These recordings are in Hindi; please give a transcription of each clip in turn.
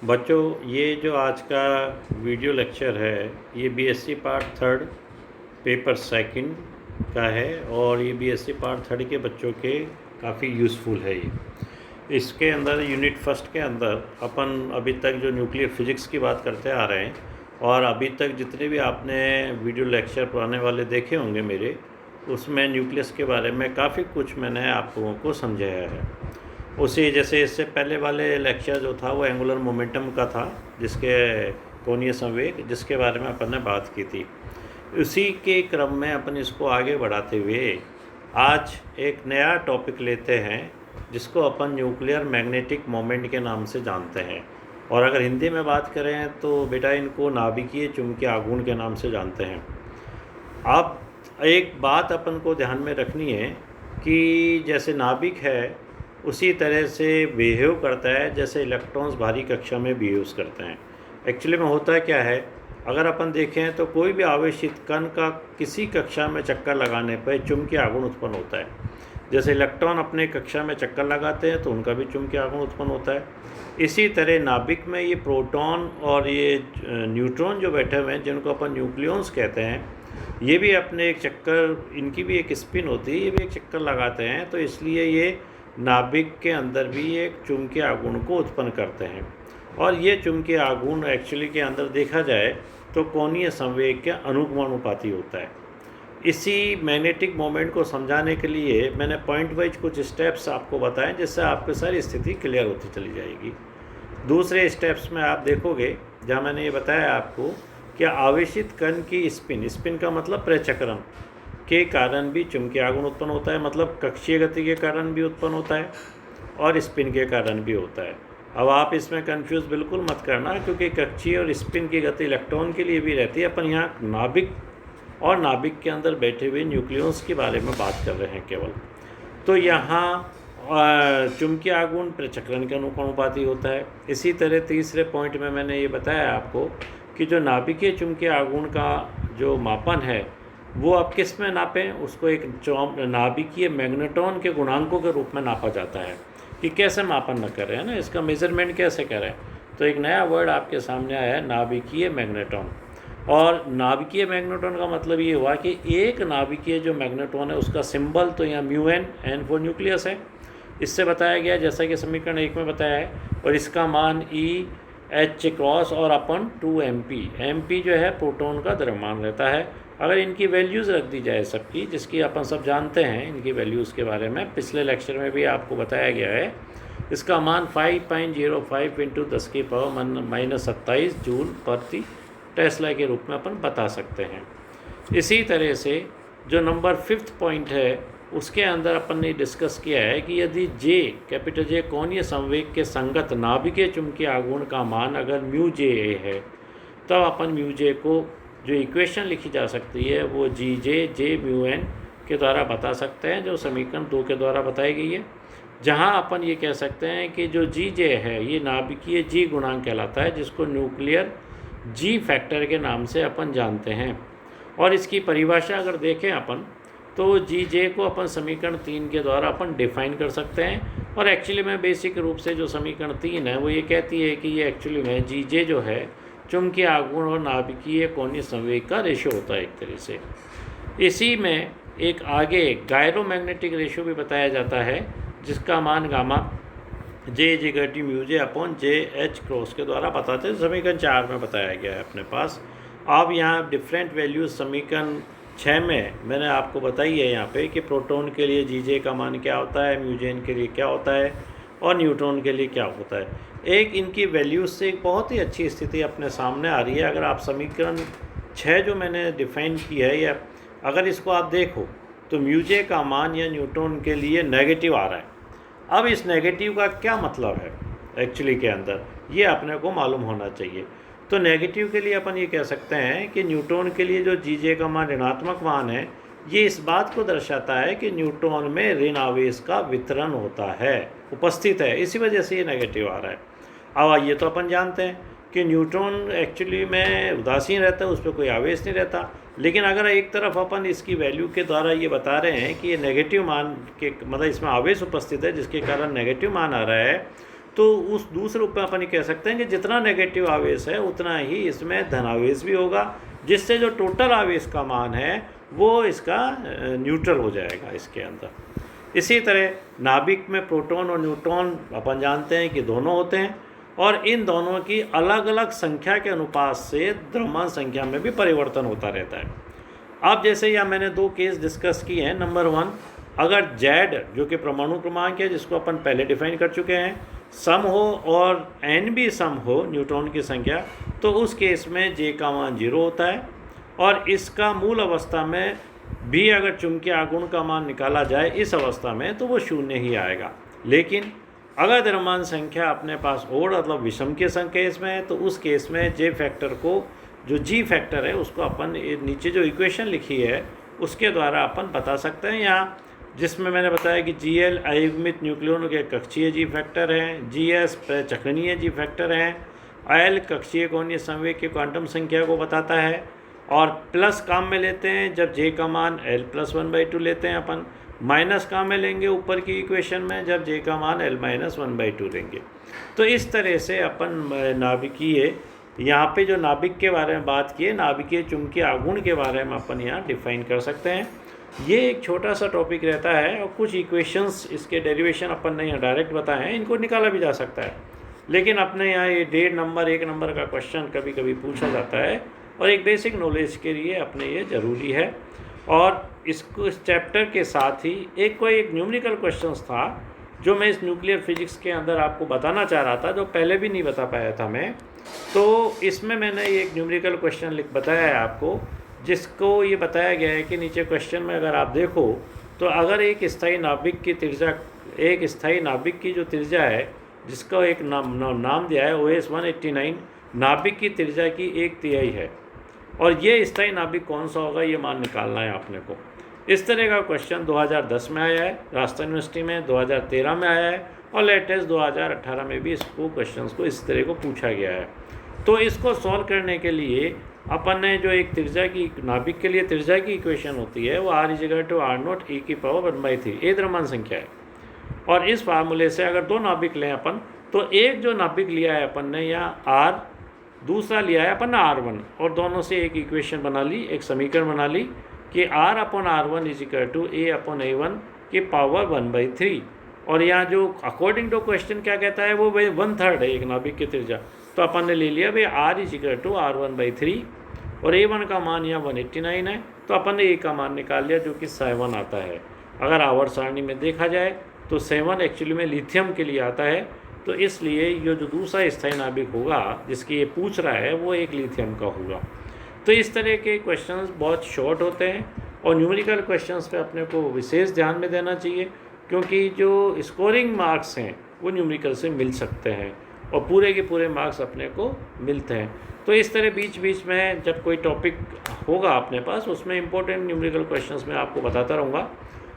बच्चों, ये जो आज का वीडियो लेक्चर है ये BSc part third paper second का है और ये बीएससी पार्ट थर्ड के बच्चों के काफ़ी यूज़फुल है। ये इसके अंदर यूनिट फर्स्ट के अंदर अपन अभी तक जो न्यूक्लियर फिज़िक्स की बात करते आ रहे हैं और अभी तक जितने भी आपने वीडियो लेक्चर पुराने वाले देखे होंगे मेरे, उसमें न्यूक्लियस के बारे में काफ़ी कुछ मैंने आप लोगों को समझाया है। उसी जैसे इससे पहले वाले लेक्चर जो था वो एंगुलर मोमेंटम का था, जिसके कोणीय संवेग जिसके बारे में अपन ने बात की थी। उसी के क्रम में अपन इसको आगे बढ़ाते हुए आज एक नया टॉपिक लेते हैं जिसको अपन न्यूक्लियर मैग्नेटिक मोमेंट के नाम से जानते हैं, और अगर हिंदी में बात करें तो बेटा इनको नाभिकीय चुंबकीय आघूर्ण के नाम से जानते हैं। अब एक बात अपन को ध्यान में रखनी है कि जैसे नाभिक है उसी तरह से बिहेव करता है जैसे इलेक्ट्रॉन्स भारी कक्षा में बिहेव करते हैं। एक्चुअली में होता है क्या है, अगर अपन देखें तो कोई भी आवेशित कण का किसी कक्षा में चक्कर लगाने पर चुंबकीय आघूर्ण उत्पन्न होता है। जैसे इलेक्ट्रॉन अपने कक्षा में चक्कर लगाते हैं तो उनका भी चुंबकीय आघूर्ण उत्पन्न होता है। इसी तरह नाभिक में ये प्रोटॉन और ये न्यूट्रॉन जो बैठे हुए हैं जिनको अपन न्यूक्लियॉन्स कहते हैं, ये भी अपने एक चक्कर, इनकी भी एक स्पिन होती है, ये भी एक चक्कर लगाते हैं। तो इसलिए ये नाभिक के अंदर भी एक चुंबकीय आघूर्ण को उत्पन्न करते हैं, और ये चुंबकीय आघूर्ण एक्चुअली के अंदर देखा जाए तो कोणीय संवेग के अनुपाती होता है। इसी मैग्नेटिक मोमेंट को समझाने के लिए मैंने पॉइंट वाइज कुछ स्टेप्स आपको बताएं जिससे आपकी सारी स्थिति क्लियर होती चली जाएगी। दूसरे स्टेप्स में आप देखोगे जहाँ मैंने ये बताया आपको कि आवेशित कण की स्पिन का मतलब प्रचक्रण के कारण भी चुंबकीय आघूर्ण उत्पन्न होता है, मतलब कक्षीय गति के कारण भी उत्पन्न होता है और स्पिन के कारण भी होता है। अब आप इसमें कंफ्यूज बिल्कुल मत करना, क्योंकि कक्षीय और स्पिन की गति इलेक्ट्रॉन के लिए भी रहती है। अपन यहाँ नाभिक और नाभिक के अंदर बैठे हुए न्यूक्लियस के बारे में बात कर रहे हैं केवल। तो यहाँ चुंबकीय आघूर्ण प्रचक्रण के अनुपाती होता है। इसी तरह तीसरे पॉइंट में मैंने ये बताया आपको कि जो नाभिकीय चुंबकीय आघूर्ण का जो मापन है वो आप किस में नापें, उसको एक नाभिकीय मैग्नेट्रॉन के गुणांकों के रूप में नापा जाता है कि कैसे मापन न करें, है ना, इसका मेजरमेंट कैसे करें। तो एक नया वर्ड आपके सामने आया है, नाभिकीय मैग्नेट्रॉन। और नाभिकीय मैग्नेट्रॉन का मतलब ये हुआ कि एक नाभिकीय जो मैग्नेट्रॉन है उसका सिंबल तो यहाँ μn फॉर न्यूक्लियस है, इससे बताया गया जैसा कि समीकरण 1 में बताया है, और इसका मान EH क्रॉस और अपन 2mp, mp जो है प्रोटॉन का द्रव्यमान रहता है। अगर इनकी वैल्यूज़ रख दी जाए सबकी, जिसकी अपन सब जानते हैं इनकी वैल्यूज़ के बारे में, पिछले लेक्चर में भी आपको बताया गया है, इसका मान 5.05 × 10⁻⁻27 जूल प्रति टेस्ला के रूप में अपन बता सकते हैं। इसी तरह से जो नंबर 5th पॉइंट है उसके अंदर अपन ने डिस्कस किया है कि यदि कैपिटल J कोणीय संवेग के संगत नाभिकीय चुंबकीय आघूर्ण का मान अगर μJ है, तब अपन μJ को जो इक्वेशन लिखी जा सकती है वो J μn के द्वारा बता सकते हैं, जो समीकरण 2 के द्वारा बताई गई है। जहां अपन ये कह सकते हैं कि जो J है ये नाभिकीय G गुणांक कहलाता है, जिसको न्यूक्लियर G फैक्टर के नाम से अपन जानते हैं। और इसकी परिभाषा अगर देखें अपन तो J को अपन समीकरण 3 के द्वारा अपन डिफाइन कर सकते हैं। और एक्चुअली में बेसिक रूप से जो समीकरण 3 है वो ये कहती है कि ये एक्चुअली में J जो है चुंबकीय आघूर्ण और नाभिकीय कोणीय संवेग का रेशियो होता है एक तरह से। इसी में एक आगे गायरोमैग्नेटिक रेशियो भी बताया जाता है, जिसका मान गामा J μJ/JH क्रॉस के द्वारा बताते हैं, समीकरण 4 में बताया गया है अपने पास। अब यहाँ डिफरेंट वैल्यूज समीकरण 6 में मैंने आपको बताई है यहाँ पे कि प्रोटॉन के लिए J का मान क्या होता है, म्यूजेन के लिए क्या होता है और न्यूट्रॉन के लिए क्या होता है। एक इनकी वैल्यूज से एक बहुत ही अच्छी स्थिति अपने सामने आ रही है। अगर आप समीकरण 6 जो मैंने डिफाइन की है, या अगर इसको आप देखो तो म्यूजे का मान या न्यूट्रॉन के लिए नेगेटिव आ रहा है। अब इस नेगेटिव का क्या मतलब है एक्चुअली के अंदर, ये अपने को मालूम होना चाहिए। तो नेगेटिव के लिए अपन ये कह सकते हैं कि न्यूट्रॉन के लिए जो J का मान ऋणात्मक मान है, ये इस बात को दर्शाता है कि न्यूट्रॉन में ऋण आवेश का वितरण होता है, उपस्थित है, इसी वजह से ये नेगेटिव आ रहा है। अब ये तो अपन जानते हैं कि न्यूट्रॉन एक्चुअली में उदासीन रहता है, उस पर कोई आवेश नहीं रहता। लेकिन अगर एक तरफ अपन इसकी वैल्यू के द्वारा ये बता रहे हैं कि ये नेगेटिव मान के मतलब इसमें आवेश उपस्थित है जिसके कारण नेगेटिव मान आ रहा है, तो उस दूसरे रूप में अपन ये कह सकते हैं कि जितना नेगेटिव आवेश है उतना ही इसमें धनावेश भी होगा, जिससे जो टोटल आवेश का मान है वो इसका न्यूट्रल हो जाएगा इसके अंदर। इसी तरह नाभिक में प्रोटॉन और न्यूट्रॉन अपन जानते हैं कि दोनों होते हैं, और इन दोनों की अलग अलग संख्या के अनुपात से द्रव्यमान संख्या में भी परिवर्तन होता रहता है। अब जैसे यहाँ मैंने 2 केस डिस्कस किए हैं। नंबर 1, अगर Z जो कि परमाणु क्रमांक है, जिसको अपन पहले डिफाइन कर चुके हैं, सम हो और n भी सम हो न्यूट्रॉन की संख्या, तो उस केस में J का मान 0 होता है, और इसका मूल अवस्था में भी अगर चुंबकीय आघूर्ण का मान निकाला जाए इस अवस्था में तो वो 0 ही आएगा। लेकिन अगर द्रव्यमान संख्या अपने पास ओड मतलब विषम के केस में है, तो उस केस में J फैक्टर को, जो G फैक्टर है, उसको अपन नीचे जो इक्वेशन लिखी है उसके द्वारा अपन बता सकते हैं। यहाँ जिसमें मैंने बताया कि Gl अयुग्मित न्यूक्लियनों के कक्षीय G फैक्टर हैं, Gs चक्रणीय G फैक्टर हैं, L कक्षीय कोणीय संवेग की क्वांटम संख्या को बताता है, और प्लस काम में लेते हैं जब J का मान L+1/2 लेते हैं अपन, माइनस काम में लेंगे ऊपर की इक्वेशन में जब J का मान L-1/2 लेंगे। तो इस तरह से अपन नाभिकीय, यहाँ पे जो नाभिक के बारे में बात की है, नाभिकीय चुंबकीय आघूर्ण के बारे में अपन यहाँ डिफाइन कर सकते हैं। ये एक छोटा सा टॉपिक रहता है, और कुछ इक्वेशंस इसके डेरिवेशन अपन ने यहाँ डायरेक्ट बताए हैं, इनको निकाला भी जा सकता है, लेकिन अपने यहाँ ये 1.5 नंबर का क्वेश्चन कभी कभी पूछा जाता है, और एक बेसिक नॉलेज के लिए अपने ये ज़रूरी है। और इसको इस चैप्टर के साथ ही एक न्यूमेरिकल क्वेश्चंस था जो मैं इस न्यूक्लियर फिजिक्स के अंदर आपको बताना चाह रहा था, जो पहले भी नहीं बता पाया था मैं। तो इसमें मैंने एक न्यूमेरिकल क्वेश्चन बताया है आपको, जिसको ये बताया गया है कि नीचे क्वेश्चन में अगर आप देखो तो अगर एक स्थायी नाभिक की त्रिज्या, एक स्थायी नाभिक की जो त्रिज्या है जिसका एक नाम दिया है OS 189, नाभिक की त्रिज्या की 1/3 है, और ये स्थायी नाभिक कौन सा होगा ये मान निकालना है आपने को। इस तरह का क्वेश्चन 2010 में आया है राजस्थान यूनिवर्सिटी में, 2013 में आया है, और लेटेस्ट 2018 में भी इसको क्वेश्चंस को इस तरह को पूछा गया है। तो इसको सॉल्व करने के लिए अपन ने जो एक त्रिज्या की, नाभिक के लिए त्रिज्या की इक्वेशन होती है वो R=R0e⁻⁴ ये द्रव्यमान संख्या है। और इस फार्मूले से अगर 2 नाभिक लें अपन, तो एक जो नाभिक लिया है अपन ने यहाँ R, दूसरा लिया है अपन ने R1, और दोनों से एक इक्वेशन बना ली, एक समीकरण बना ली कि R/R1 A/A1 और यहाँ जो अकॉर्डिंग टू क्वेश्चन क्या कहता है वो 1/3 है एक नाभिक की त्रिज्या, तो अपन ने ले लिया भाई R=R1/3, और A1 का मान यहाँ 189 है, तो अपन ने A का मान निकाल लिया जो कि 7 आता है। अगर आवर्त सारणी में देखा जाए तो 7 एक्चुअली में लिथियम के लिए आता है, तो इसलिए ये जो दूसरा स्थायी नाभिक होगा जिसकी ये पूछ रहा है वो एक लिथियम का होगा। तो इस तरह के क्वेश्चंस बहुत शॉर्ट होते हैं, और न्यूमेरिकल क्वेश्चंस पे अपने को विशेष ध्यान में देना चाहिए, क्योंकि जो स्कोरिंग मार्क्स हैं वो न्यूमेरिकल से मिल सकते हैं, और पूरे के पूरे मार्क्स अपने को मिलते हैं। तो इस तरह बीच बीच में जब कोई टॉपिक होगा अपने पास, उसमें इंपॉर्टेंट न्यूमेरिकल क्वेश्चंस मैं आपको बताता रहूँगा।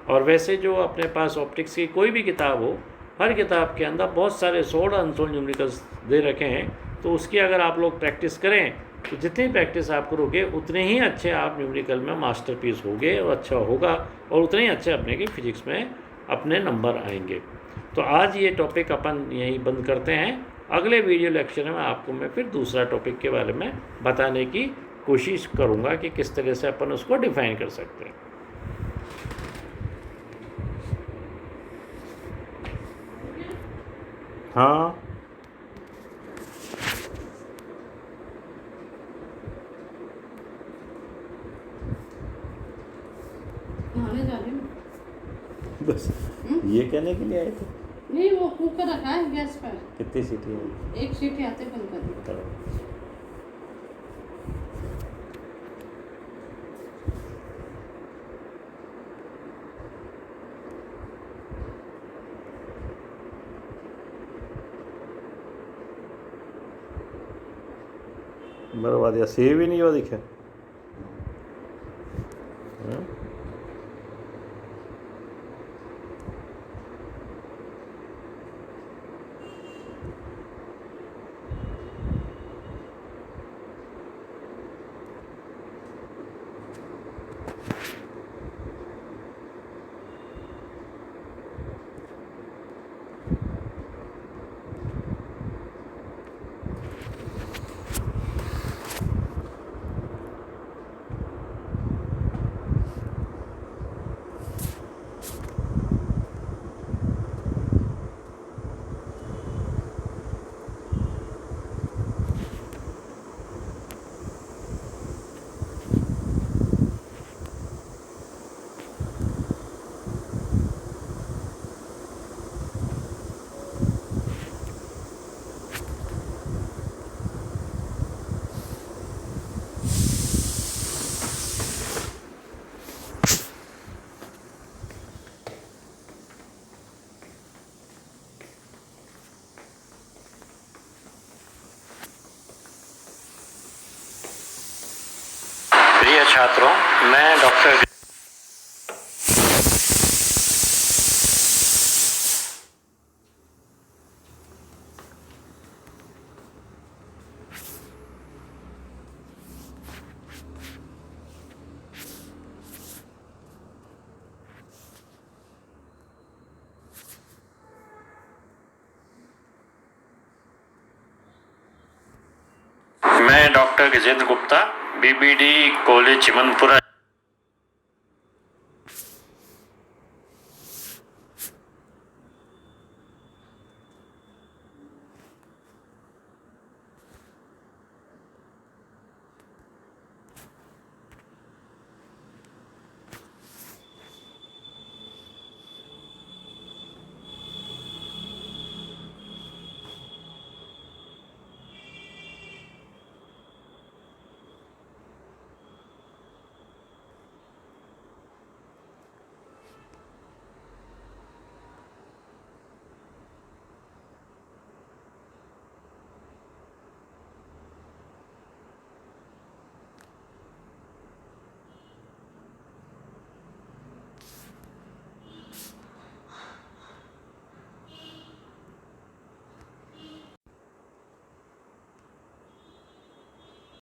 और वैसे जो अपने पास ऑप्टिक्स की कोई भी किताब हो, हर किताब के अंदर बहुत सारे सोल्ड अनसोल्ड न्यूमेरिकल्स दे रखे हैं, तो उसकी अगर आप लोग प्रैक्टिस करें तो जितनी प्रैक्टिस आप करोगे उतने ही अच्छे आप न्यूमेरिकल में मास्टरपीस होगे, और अच्छा होगा, और उतने ही अच्छे अपने के फिजिक्स में अपने नंबर आएंगे। तो आज ये टॉपिक अपन यहीं बंद करते हैं। अगले वीडियो लेक्चर में आपको मैं फिर दूसरा टॉपिक के बारे में बताने की कोशिश करूँगा कि किस तरह से अपन उसको डिफाइन कर सकते हैं। हाँ, बस ये कहने के लिए आए थे। नहीं, वो कुकर रखा है गैस पर। कितनी सीटी है? 1 सीटी आते बंद कर दो। बर्बाद या सेव ही नहीं हुआ दिखे। छात्रों, मैं doctor Gajendra Gupta, BBD college Chimanpura